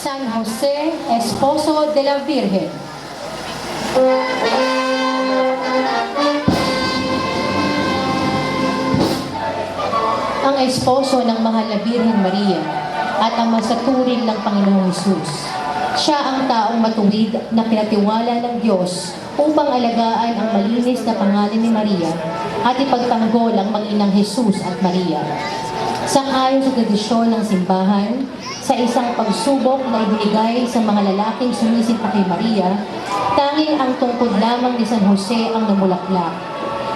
San Jose, Esposo de la Virgen. Ang esposo ng mahal na Birhen Maria at ang masaturing ng Panginoong Hesus. Siya ang taong matuwid na pinatiwala ng Diyos upang alagaan ang malinis na pangalan ni Maria at ipagtanggol ang mag-inang Hesus at Maria. Sang-ayon sa tradisyon ng simbahan, sa isang pagsubok na ibinigay sa mga lalaking sumisinta kay Maria, tanging ang tungkod lamang ni San Jose ang namulaklak.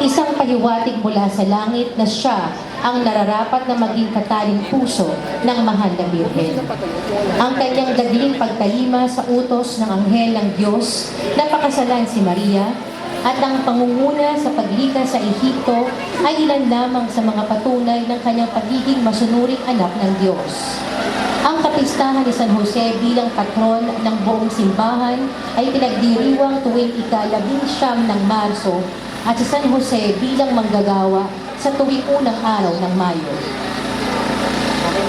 Isang pahiwatig mula sa langit na siya ang nararapat na maging kataling puso ng mahal na Birhen. Ang kanyang dagling pagtalima sa utos ng anghel ng Diyos na pakasalan si Maria at ang pangunguna sa paglikas sa Ehipto ay ilan lamang sa mga patunay ng kanyang pagiging masunuring anak ng Diyos. Ang kapistahan ni San Jose bilang patron ng buong simbahan ay pinagdiriwang tuwing ika-19 ng Marso at si San Jose bilang manggagawa sa tuwing unang araw ng Mayo.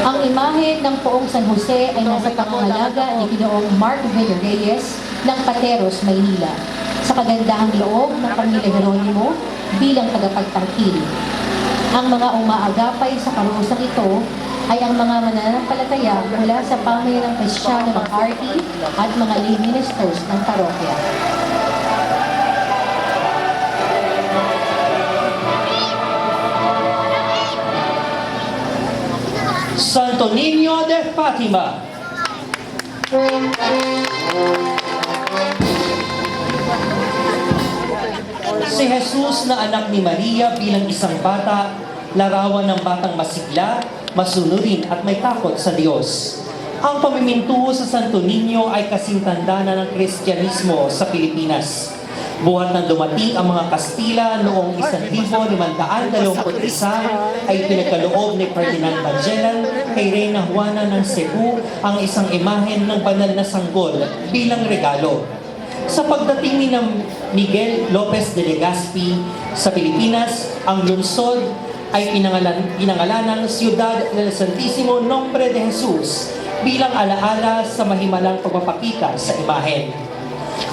Ang imahe ng poong San Jose ay nasa pangangalaga ni Ginoong Mark Eugenio Reyes ng Pateros, Maynila, sa kagandahang loob ng Pamilya Jeronimo bilang tagapagtangkil. Ang mga umaagapay sa karusang ito ay ang mga mananampalataya mula sa pamayalang Kristyano ng RT at mga lay ministers ng parokya. Santo Niño de Fatima. Si Jesus na anak ni Maria bilang isang bata, larawan ng batang masigla, masunurin at may takot sa Diyos. Ang pamimintuho sa Santo Niño ay kasing tanda na ng Kristyanismo sa Pilipinas. Buhat na dumating ang mga Kastila noong 1521 ay pinagkaloob ni Ferdinand Magellan kay Reyna Juana ng Cebu ang isang imahen ng banal na sanggol bilang regalo. Sa pagdating ni Miguel Lopez de Legazpi sa Pilipinas, ang lungsod ay pinangalanang Ciudad del Santísimo Nombre de Jesus bilang alaala sa mahimalang pagpapakita sa imahen.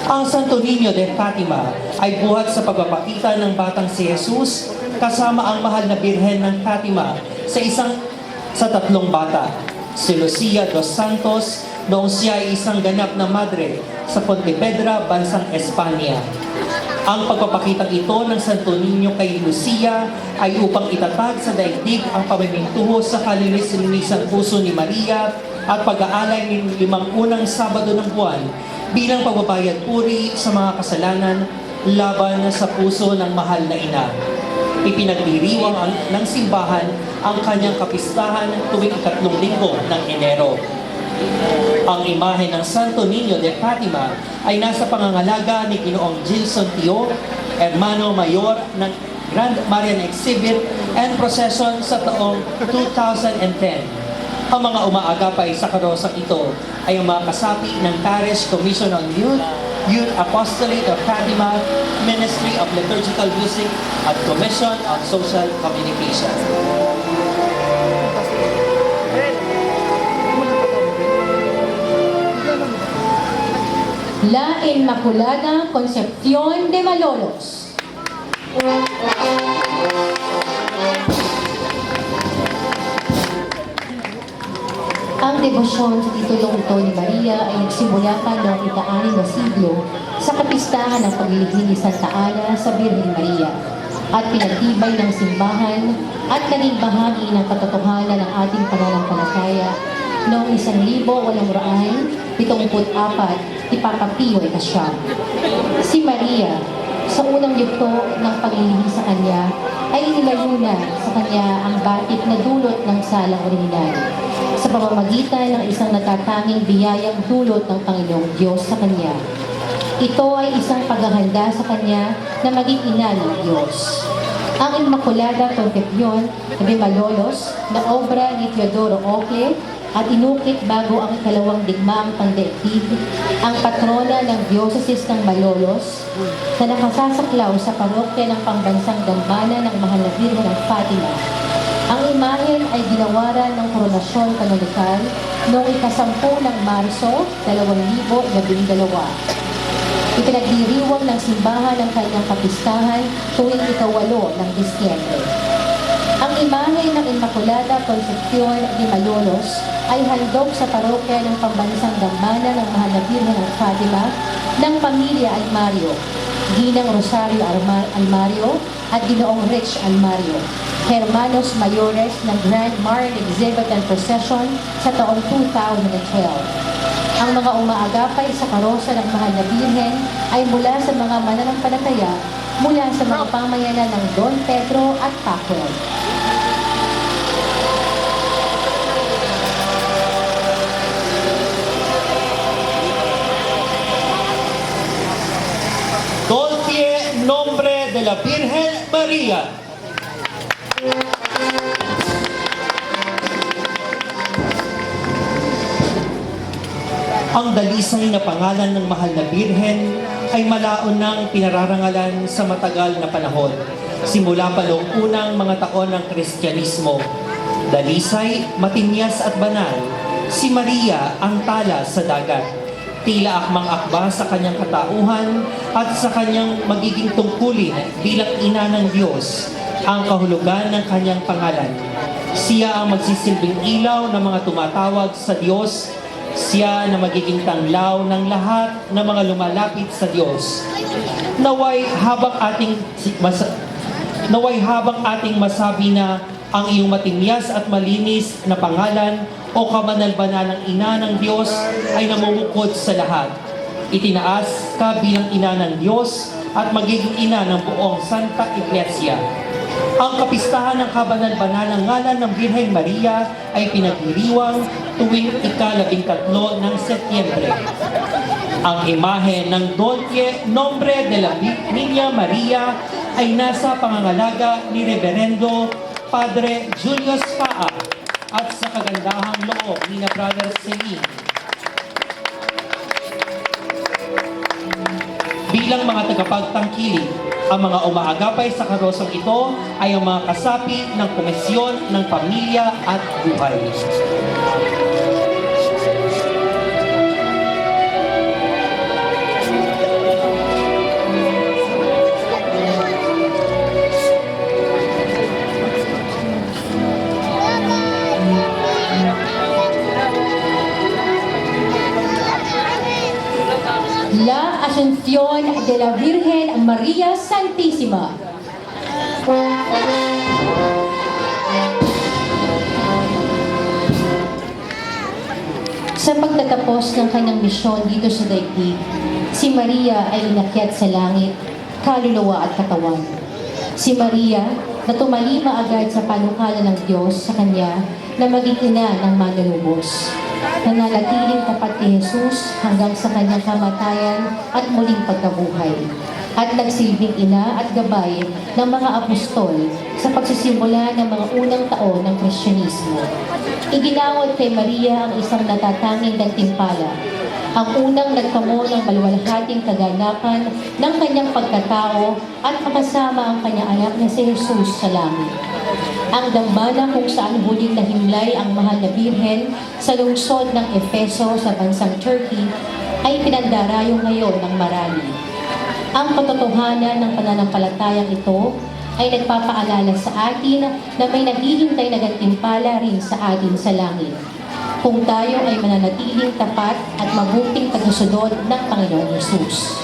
Ang Santo Niño de Fatima ay buhat sa pagpapakita ng batang si Jesus kasama ang mahal na Birhen ng Fatima sa tatlong bata, si Lucia dos Santos noong siya ay isang ganap na madre sa Pontevedra, bansang Espanya. Ang pagpapakitang ito ng Santo Niño kay Lucia ay upang itatag sa daigdig ang pamimintuho sa kalinis-linisang puso ni Maria at pag-aalay ng 5 unang Sabado ng buwan bilang pagbabayad puri sa mga kasalanan laban sa puso ng mahal na ina. Ipinagdiriwang ng simbahan ang kanyang kapistahan tuwing 3 linggo ng Enero. Ang imahe ng Santo Niño de Fatima ay nasa pangangalaga ni Ginoong Gilson Tio, Hermano Mayor ng Grand Marian Exhibit and Procession sa taong 2010. Ang mga umaagapay sa karosang ito ay ang mga kasapi ng Parish Commission on Youth, Youth Apostolate of Fatima, Ministry of Liturgical Music, at Commission on Social Communication. La Inmaculada Concepción de Malolos. Ang debosyon sa titulong ito ni Maria ay nagsimula pa noong ika-6 na siglo sa kapistahan ng paglilingkod ni Santa Ana sa Birhen Maria at pinagtibay ng simbahan at naging bahagi ng katotohanan ng ating pananampalataya noong 1874, Ipapa Pio Ika-9. Si Maria, sa unang yugto ng paglilingkod sa kanya, ay inilayo na sa kanya ang batik na dulot ng salang orihinal sa pamamagitan ng isang natatanging biyayang dulot ng Panginoong Diyos sa kanya. Ito ay isang paghahanda sa kanya na maging ina ng Diyos. Ang Inmaculada Concepción de Malolos na obra ni Teodoro Ocle at inukit bago ang ikalawang digmaang pandaigdig, ang patrona ng Diocese ng Malolos na nakasasaklaw sa parokya ng pambansang dambana ng Mahal na Birhen ng Fatima. Ang imahen ay ginawaran ng koronasyon kanolikal noong ika-10 ng Marso, 2012. Ipinagdiriwang ng simbahan ang kanyang kapistahan tuwing ika-8 ng Disyembre. Ang imahe ng Immaculada Concepcion de Malolos ay handog sa parokya ng Pambansang Dambana ng Mahal na Birhen ng Fatima ng Pamilya Almario, Ginang Rosario Almario at Ginoong Rich Almario, Hermanos Mayores ng Grand Marian Exhibit and Procession sa taong 2012. Ang mga umaagapay sa karosa ng Mahal na Birhen ay mula sa mga mananampalataya mula sa mga pamayanan ng Don Pedro at Pacquiao. Dulce Nombre de la Virgen María. Ang dalisay na pangalan ng Mahal na Birhen ay malaon ng pinararangalan sa matagal na panahon, simula pa noong unang mga taon ng Kristyanismo. Dalisay, matinyas at banal, si Maria ang tala sa dagat. Tila akmang-akba sa kanyang katauhan at sa kanyang magiging tungkulin bilang ina ng Diyos, ang kahulugan ng kanyang pangalan. Siya ang magsisilbing ilaw ng mga tumatawag sa Diyos. Siya na magiging tanglaw ng lahat ng mga lumalapit sa Diyos. Naway habang ating masabi na ang iyong matinyas at malinis na pangalan o kabanal-banal ng ina ng Diyos ay namumukod sa lahat. Itinaas ka bilang ina ng Diyos at magiging ina ng buong Santa Iglesia. Ang kapistahan ng kabanal-banal ng ngalan ng Birhen Maria ay pinagdiriwang tuwing ika-13 ng Setyembre. Ang imahe ng Dulce Nombre de la Niña Maria ay nasa pangangalaga ni Reverendo Padre Julius Paa at sa kagandahang loob ni na Brother Celine. Bilang mga tagapagtangkilik, ang mga umaagapay sa karosang ito ay ang mga kasapi ng Komisyon ng Pamilya at Buhay. La Asunción de la Virgen María Santísima. Sa pagtatapos ng kanyang misyon dito sa daigdig, si Maria ay inakyat sa langit, kaluluwa at katawan. Si Maria na tumalima agad sa panukala ng Diyos sa kanya na maging ina ng manlulubos. Nananatiling tapat kay Jesus hanggang sa kanyang kamatayan at muling pagkabuhay. At nagsilbing ina at gabay ng mga apostol sa pagsisimula ng mga unang taon ng Kristyanismo. Iginawad kay Maria ang isang natatanging gantimpala, ang unang nagtamo ng maluwalhating kaganapan ng kanyang pagkatao at makasama ang kanyang anak na si Jesus sa langit. Ang dambana kung saan huling nahimlay ang Mahal na Birhen sa lungsod ng Efeso sa bansang Turkey ay pinandarayo ngayon ng marami. Ang katotohanan ng pananampalatayang ito ay nagpapaalala sa atin na may naghihintay na gantimpala rin sa atin sa langit, kung tayo ay mananatiling tapat at mabuting tagasunod ng Panginoong Hesus.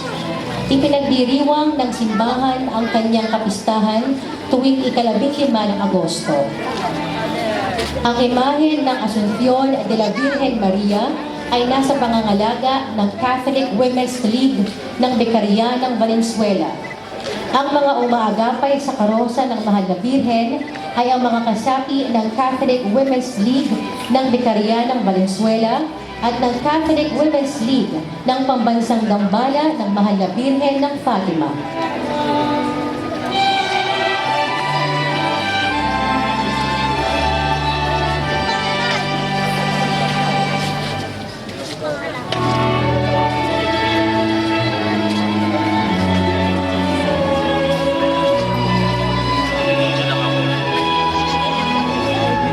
Ipinagdiriwang ng simbahan ang kanyang kapistahan tuwing ika-15 ng Agosto. Ang imahe ng Asunción de la Virgen Maria ay nasa pangangalaga ng Catholic Women's League ng Beccaria ng Valenzuela. Ang mga umaagapay sa karosa ng Mahal na Birhen ay ang mga kasapi ng Catholic Women's League ng Beccaria ng Valenzuela at ng Catholic Women's League ng Pambansang Dambana ng Mahal na Birhen ng Fatima.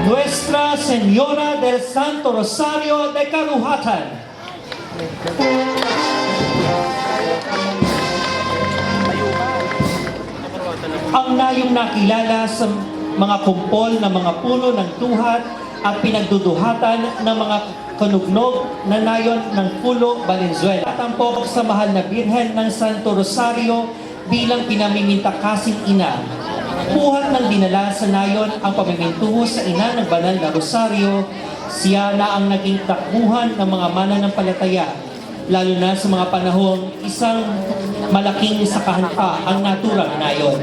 Nuestra Señora del Santo Rosario de Karuhatan. Ang nayong nakilala sa mga kumpol na mga puno ng tuhat at pinagduduhatan ng mga kanugnog na nayon ng Pulo, Valenzuela. Tampok sa mahal na Birhen ng Santo Rosario bilang pinamimintakasing ina. Buhat ng dinala sa nayon ang pamimintuho sa ina ng banal na Rosario, siya na ang naging takbuhan ng mga mananampalataya, lalo na sa mga panahong isang malaking sakahan pa ang naturang nayon.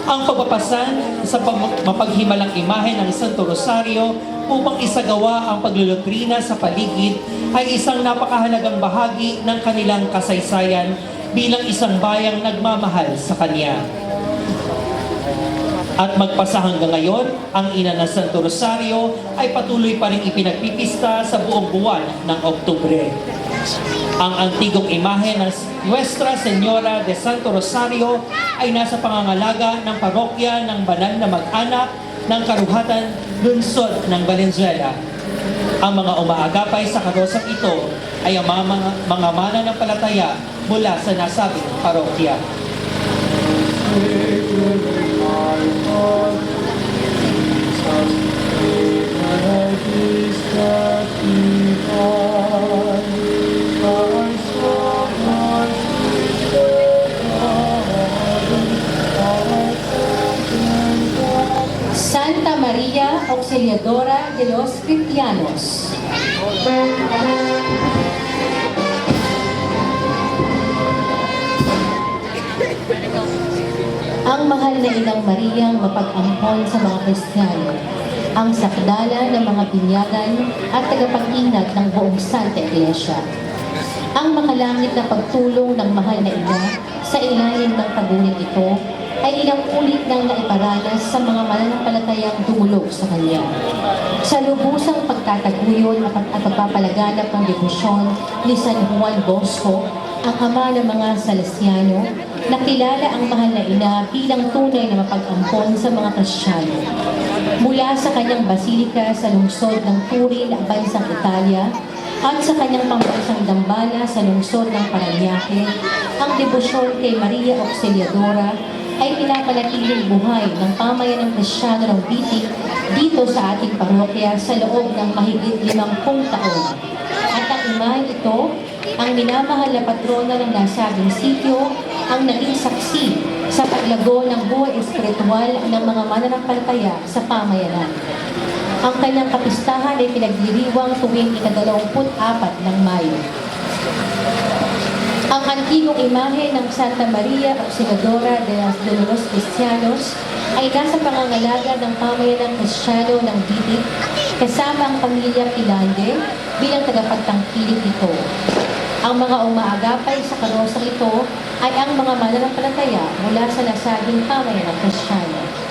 Ang pagpapasan sa mapaghimalang imahe ng Santo Rosario upang isagawa ang paglulutrina sa paligid ay isang napakahalagang bahagi ng kanilang kasaysayan bilang isang bayang nagmamahal sa Kanya. At magpasa hanggang ngayon, ang ina ng Santo Rosario ay patuloy pa rin ipinagpipista sa buong buwan ng Oktubre. Ang antigong imahe ng Nuestra Señora de Santo Rosario ay nasa pangangalaga ng parokya ng banal na mag-anak ng Karuhatan, lungsod ng Valenzuela. Ang mga umaagapay sa karosang ito ay ang mga mananampalataya mula sa nasabing parokya. Santa Maria Auxiliadora de los Cristianos. Ang mahal na Inang Mariang mapag-ampon sa mga Kristiyano, ang sakdala ng mga binyagan at tagapag-ingat ng buong Santa Iglesia. Ang makalangit na pagtulong ng mahal na ina sa ilalim ng tagunig ito ay ilang ulit nang naiparanas sa mga mananampalatayang dumulog sa Kanya. Sa lubusang pagtataguyod at pagpapalaganap ng debosyon ni San Juan Bosco, ang ama ng mga Salesiano, nakilala ang mahal na ina bilang tunay na mapag-ampon sa mga Kristyano. Mula sa kanyang basilika sa lungsod ng Turin, bansang Italia, at sa kanyang pambansang dambana sa lungsod ng Parañaque, ang debosyon kay Maria Auxiliadora ay pinapanatiling buhay ng pamayanang Kristyano ng Bitik dito sa ating parokya sa loob ng mahigit 50 taon. At ang imahe ito, ang minamahal na patrona ng nasabing sitio, ang naging saksi sa paglago ng buhay espiritual ng mga mananampalataya sa pamayanan. Ang kanyang kapistahan ay pinagdiriwang tuwing ika-24 ng Mayo. Ang antigong imahe ng Santa Maria Auxiliadora de los Cristianos ay nasa pangangalaga ng pamayanang Kristiyano ng Bitik kasama ang pamilya Pilande bilang tagapagtangkilik nito. Ang mga umaagapay sa karosang ito ay ang mga mananampalataya mula sa nasabing pamayanang Kristiyano.